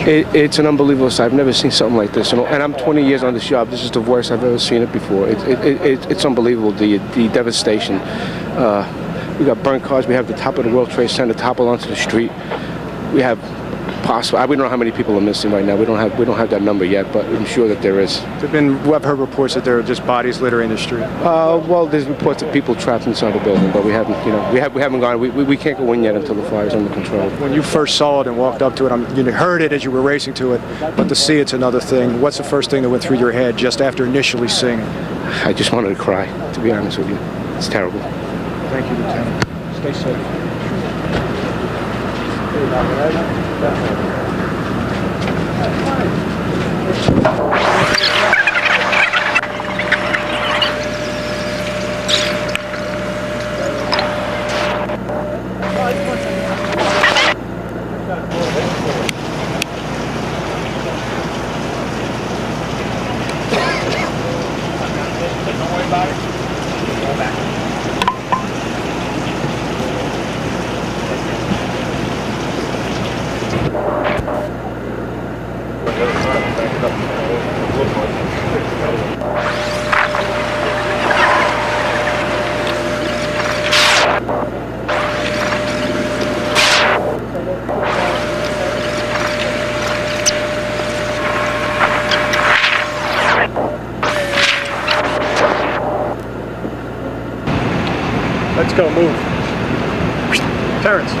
It's an unbelievable sight. I've never seen something like this. And I'm 20 years on this job. This is the worst I've ever seen it before. It's unbelievable, the devastation. We got burnt cars. We have the top of the World Trade Center topple onto the street. We have possible. We don't know how many people are missing right now. We don't have that number yet, but I'm sure that there is. I've heard reports that there are just bodies littering the street. Well, there's reports of people trapped inside the building, but we haven't gone. We can't go in yet until the fire's under control. When you first saw it and walked up to it, you heard it as you were racing to it, but to see it's another thing. What's the first thing that went through your head just after initially seeing it? I just wanted to cry, to be honest with you. It's terrible. Thank you, Lieutenant. Stay safe. Let's go, move. Terrence.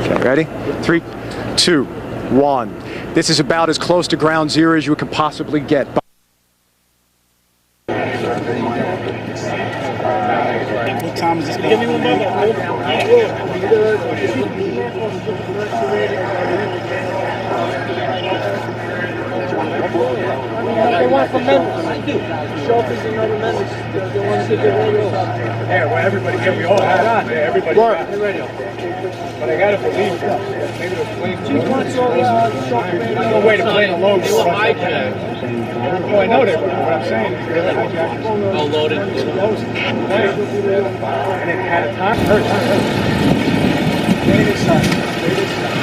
Okay, ready? 3, 2, 1. This is about as close to ground zero as you can possibly get. What time is this? Give me one They want from members. I do. Chauffeurs and other members. They want to see the radio. Yeah, well, everybody can. We all have it. Everybody got it. But I gotta believe maybe the plane. There's no way to plane alone. Well, I know that, but what I'm saying is really hijackers. All loaded. And it had a time. Stay this side. Stay this side.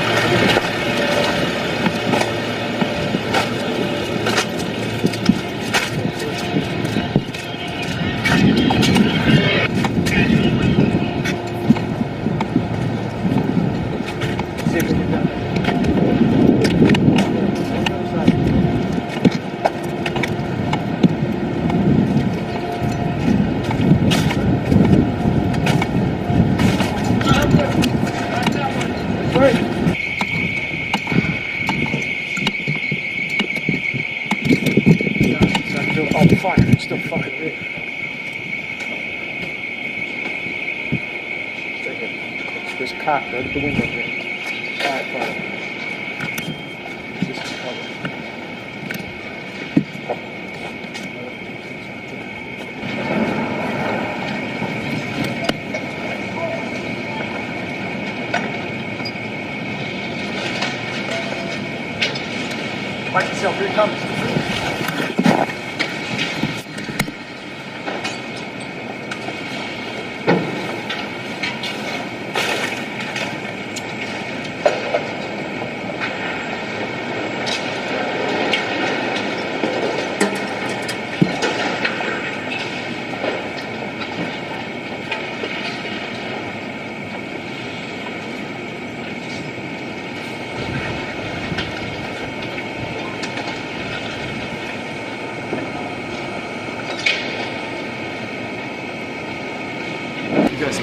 Still fire. There's a cop right at the window here. Fire. This is cover. Watch yourself, here he comes.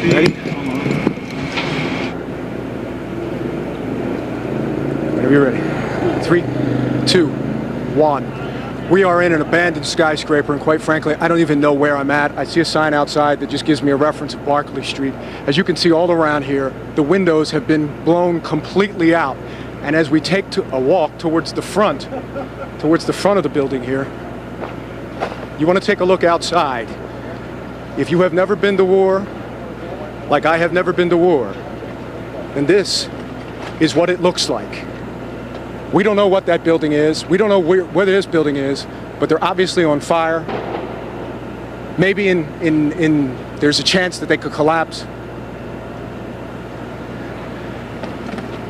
Ready? Whenever you're ready. 3, 2, 1. We are in an abandoned skyscraper, and quite frankly, I don't even know where I'm at. I see a sign outside that just gives me a reference of Barclay Street. As you can see all around here, the windows have been blown completely out. And as we take a walk towards the front of the building here, you want to take a look outside. If you have never been to war, like I have never been to war, then this is what it looks like. We don't know what that building is. We don't know where this building is, but they're obviously on fire. Maybe there's a chance that they could collapse.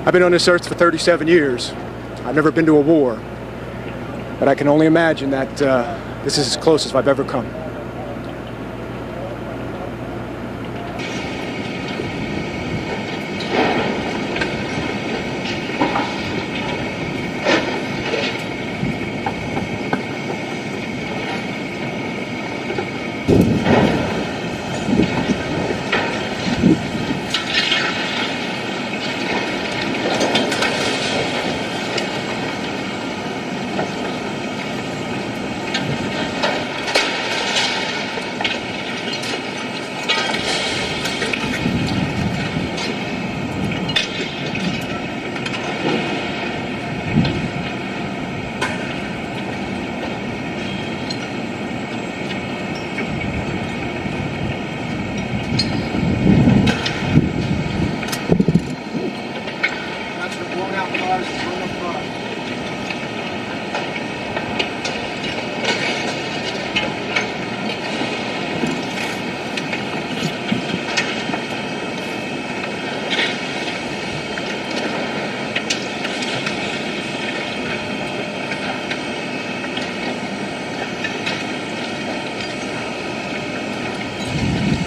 I've been on this earth for 37 years. I've never been to a war, but I can only imagine that this is as close as I've ever come.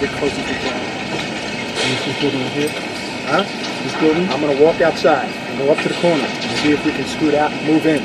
Get close as you can. This building right here? Huh? This building? I'm going to walk outside and go up to the corner and see if we can scoot out and move in.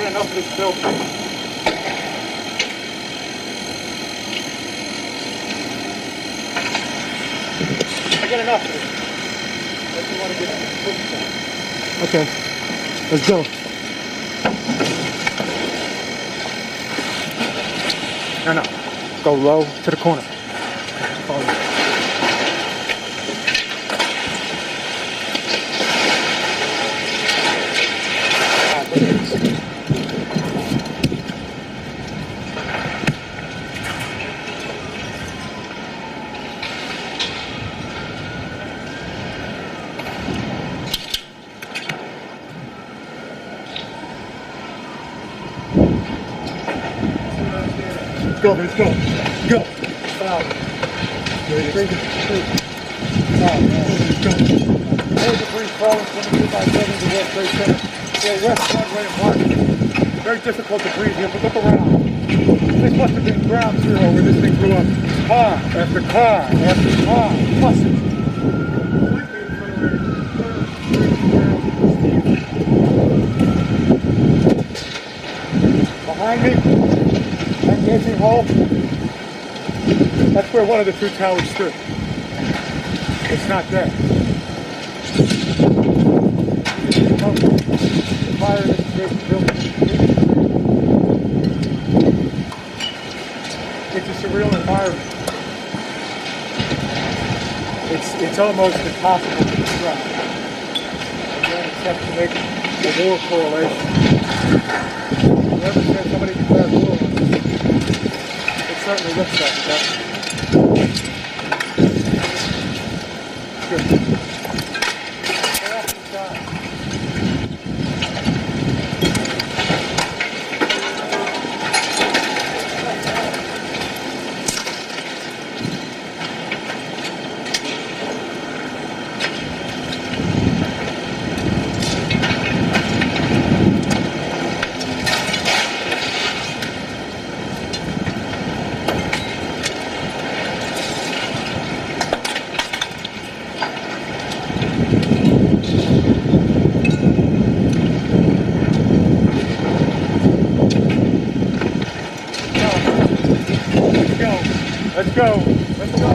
Enough of this building. I get enough of it. If you want to get okay, let's go. No. Go low to the corner. Follow me. Go, let's go. Go. Let's go. All debris falling from the 2x7 to World Trade Center. Yeah, West Broadway and Market. Very difficult to breathe here, but look around. This must have been ground zero where this thing blew up. Car after car after car. Buses. Behind me. That gaping hole, that's where one of the two towers stood. It's not there. The fire in this building. It's a surreal environment. It's almost impossible to describe. Again, except to make a war correlation. certainly looks like it, doesn't it? Let's go. Let's go.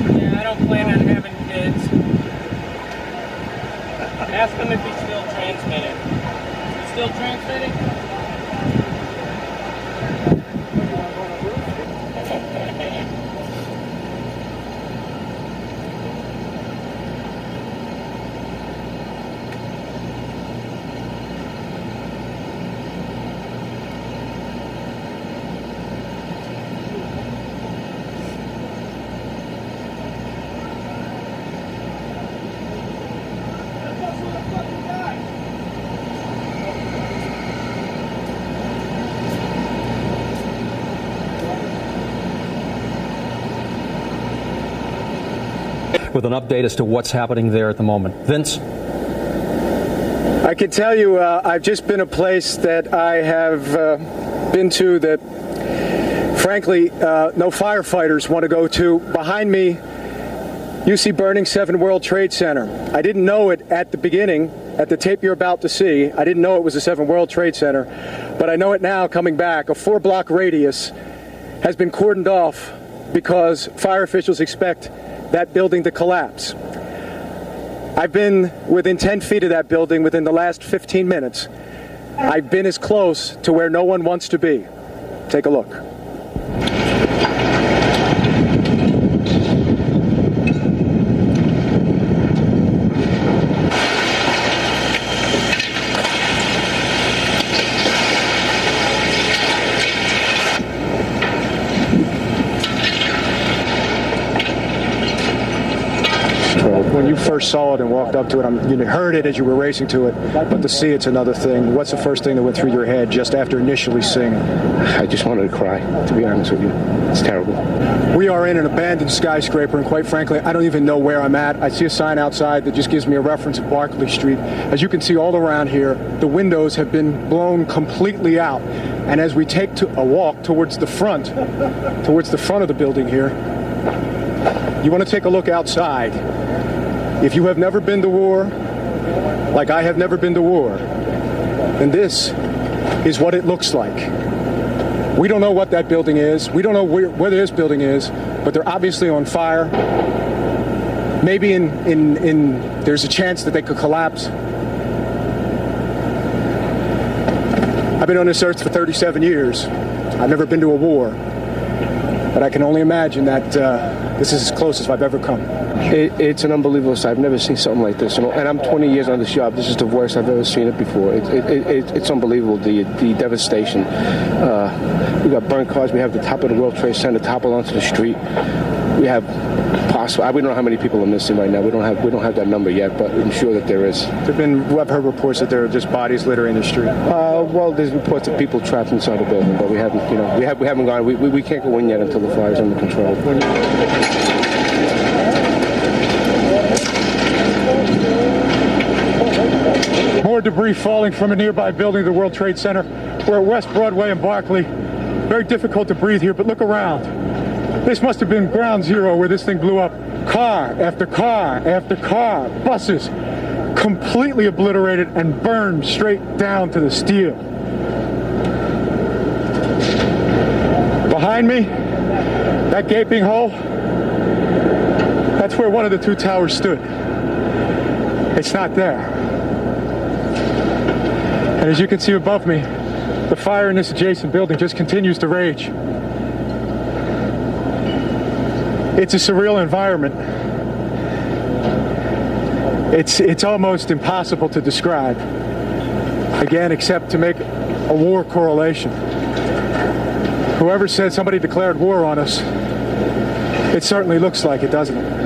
Yeah, I don't plan on having kids. Ask him if he's still transmitting. He's still transmitting? With an update as to what's happening there at the moment. Vince? I can tell you I've just been a place that I have been to that, frankly, no firefighters want to go to. Behind me, you see burning 7 World Trade Center. I didn't know it at the beginning, at the tape you're about to see. I didn't know it was a 7 World Trade Center, but I know it now coming back. A 4-block radius has been cordoned off because fire officials expect that building to collapse. I've been within 10 feet of that building within the last 15 minutes. I've been as close to where no one wants to be. Take a look. When you first saw it and walked up to it, you heard it as you were racing to it, but to see it's another thing. What's the first thing that went through your head just after initially seeing it? I just wanted to cry, to be honest with you. It's terrible. We are in an abandoned skyscraper, and quite frankly, I don't even know where I'm at. I see a sign outside that just gives me a reference of Barclay Street. As you can see all around here, the windows have been blown completely out. And as we take a walk towards the front of the building here, you want to take a look outside. If you have never been to war, like I have never been to war, then this is what it looks like. We don't know what that building is. We don't know where this building is, but they're obviously on fire. Maybe there's a chance that they could collapse. I've been on this earth for 37 years. I've never been to a war, but I can only imagine that this is as close as I've ever come. It's an unbelievable sight. I've never seen something like this, and I'm 20 years on this job. This is the worst I've ever seen it before. It's unbelievable, the devastation. We got burnt cars. We have the top of the World Trade Center toppled onto the street. We have possible. We don't know how many people are missing right now. We don't have that number yet, but I'm sure that there is. I've heard reports that there are just bodies littering the street. Well, there's reports of people trapped inside the building, but we haven't gone. We can't go in yet until the fire's under control. More debris falling from a nearby building, the World Trade Center. We're at West Broadway in Barclay. Very difficult to breathe here, but look around. This must have been ground zero where this thing blew up. Car after car after car, buses, completely obliterated and burned straight down to the steel. Behind me, that gaping hole, That's where one of the two towers stood. It's not there. And as you can see above me, the fire in this adjacent building just continues to rage. It's a surreal environment. It's almost impossible to describe, again, except to make a war correlation. Whoever said somebody declared war on us, it certainly looks like it, doesn't it?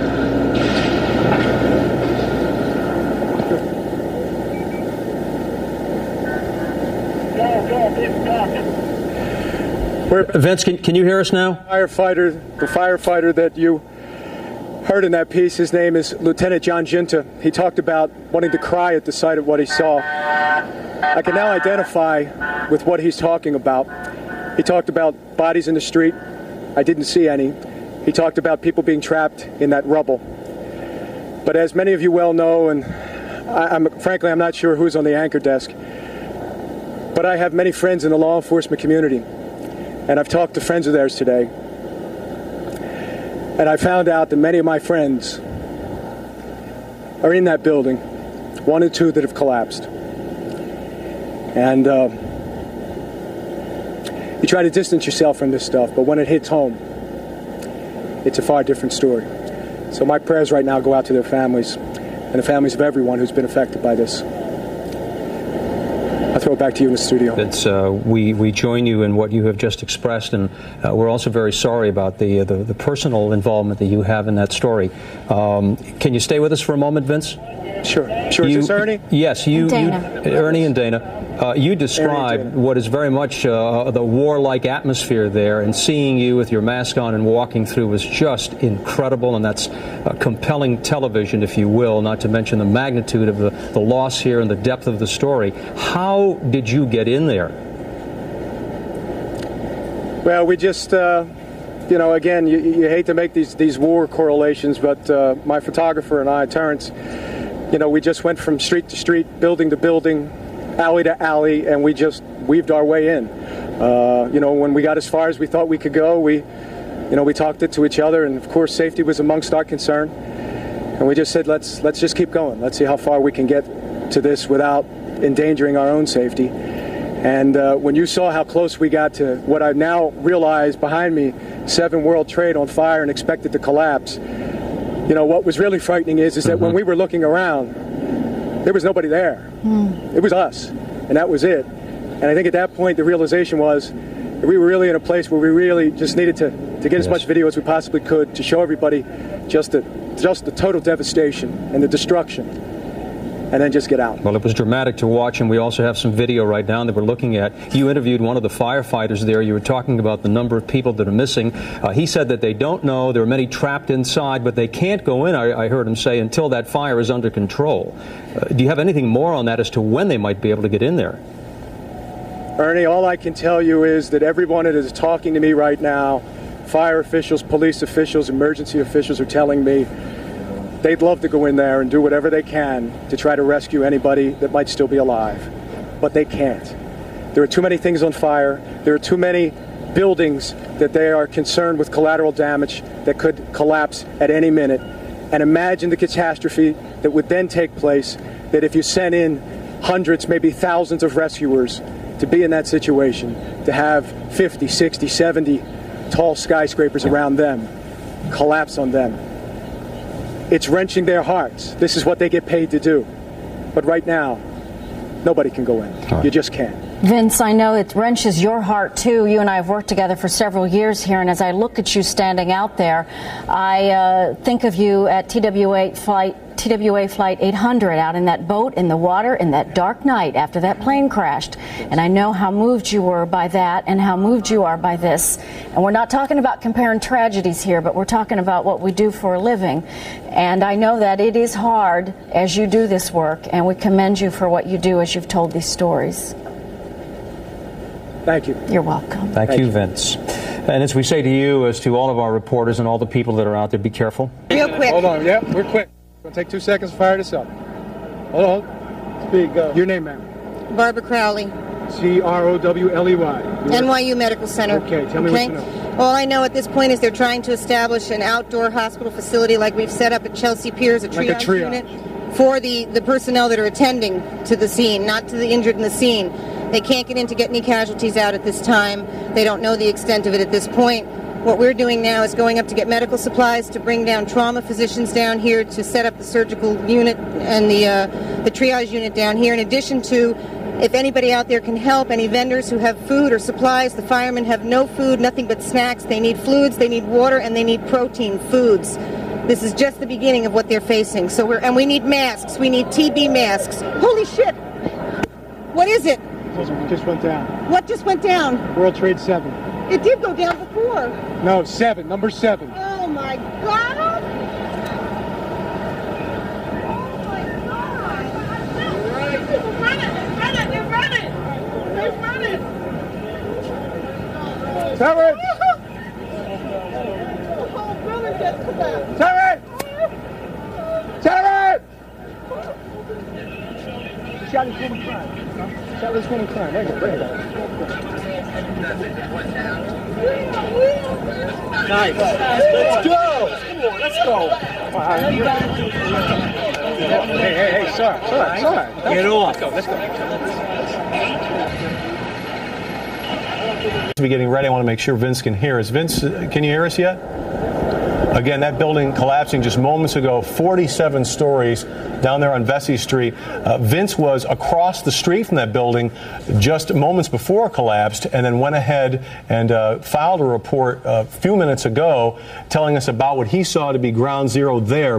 Vince, can you hear us now? The firefighter that you heard in that piece, his name is Lieutenant John Ginta. He talked about wanting to cry at the sight of what he saw. I can now identify with what he's talking about. He talked about bodies in the street. I didn't see any. He talked about people being trapped in that rubble. But as many of you well know, and frankly, I'm not sure who's on the anchor desk, but I have many friends in the law enforcement community. And I've talked to friends of theirs today. And I found out that many of my friends are in that building, 1 and 2 that have collapsed. And you try to distance yourself from this stuff, but when it hits home, it's a far different story. So my prayers right now go out to their families and the families of everyone who's been affected by this. I'll throw it back to you in the studio. We join you in what you have just expressed, and we're also very sorry about the personal involvement that you have in that story. Can you stay with us for a moment, Vince? Sure. Is this Ernie? Yes, Ernie and Dana. You described what is very much the warlike atmosphere there, and seeing you with your mask on and walking through was just incredible, and that's compelling television, if you will, not to mention the magnitude of the loss here and the depth of the story. How did you get in there? Well, we just, again, you hate to make these war correlations, but my photographer and I, Terrence, we just went from street to street, building to building, alley to alley, and we just weaved our way in. When we got as far as we thought we could go, we talked it to each other, and of course safety was amongst our concern. And we just said, let's just keep going. Let's see how far we can get to this without endangering our own safety. And when you saw how close we got to what I now realize behind me, 7 World Trade on fire and expected to collapse, what was really frightening is that when we were looking around, there was nobody there. It was us, and that was it. And I think at that point the realization was that we were really in a place where we really just needed to get as much video as we possibly could to show everybody just the total devastation and the destruction, and then just get out. Well, it was dramatic to watch, and we also have some video right now that we're looking at. You interviewed one of the firefighters there. You were talking about the number of people that are missing. He said that they don't know. There are many trapped inside, but they can't go in, I heard him say, until that fire is under control. Do you have anything more on that as to when they might be able to get in there? Ernie, all I can tell you is that everyone that is talking to me right now, fire officials, police officials, emergency officials, are telling me they'd love to go in there and do whatever they can to try to rescue anybody that might still be alive. But they can't. There are too many things on fire. There are too many buildings that they are concerned with collateral damage that could collapse at any minute. And imagine the catastrophe that would then take place, that if you sent in hundreds, maybe thousands of rescuers to be in that situation, to have 50, 60, 70 tall skyscrapers around them collapse on them. It's wrenching their hearts. This is what they get paid to do. But right now, nobody can go in. You just can't. Vince, I know it wrenches your heart, too. You and I have worked together for several years here, and as I look at you standing out there, I think of you at TWA Flight 800 out in that boat, in the water, in that dark night after that plane crashed. And I know how moved you were by that and how moved you are by this. And we're not talking about comparing tragedies here, but we're talking about what we do for a living. And I know that it is hard as you do this work, and we commend you for what you do as you've told these stories. Thank you. You're welcome. Thank you, Vince. And as we say to you, as to all of our reporters and all the people that are out there, be careful. Real quick. Hold on. Yeah, we're quick. It's going to take 2 seconds to fire this up. Hold on. Speak. Your name, ma'am? Barbara Crowley. Crowley. NYU Medical Center. Okay, tell me what you know. All I know at this point is they're trying to establish an outdoor hospital facility like we've set up at Chelsea Piers, a triage unit for the personnel that are attending to the scene, not to the injured in the scene. They can't get in to get any casualties out at this time. They don't know the extent of it at this point. What we're doing now is going up to get medical supplies, to bring down trauma physicians down here, to set up the surgical unit and the triage unit down here, in addition to, if anybody out there can help, any vendors who have food or supplies. The firemen have no food, nothing but snacks. They need fluids, they need water, and they need protein foods. This is just the beginning of what they're facing. And we need masks. We need TB masks. Holy shit! What is it? It just went down. What just went down? World Trade 7. It did go down before. No, 7. Number 7. Oh my God! Oh my God! They're running! Terrence! The whole building just collapsed. Terrence! Terrence! Shot this woman crying. Shot this woman crying. There you go. Bring it back. Nice. Let's go. Come on, let's go. Hey, sir. Get off. Let's go. To be getting ready, I want to make sure Vince can hear us. Vince, can you hear us yet? Again, that building collapsing just moments ago, 47 stories down there on Vesey Street. Vince was across the street from that building just moments before it collapsed, and then went ahead and filed a report a few minutes ago telling us about what he saw to be ground zero there.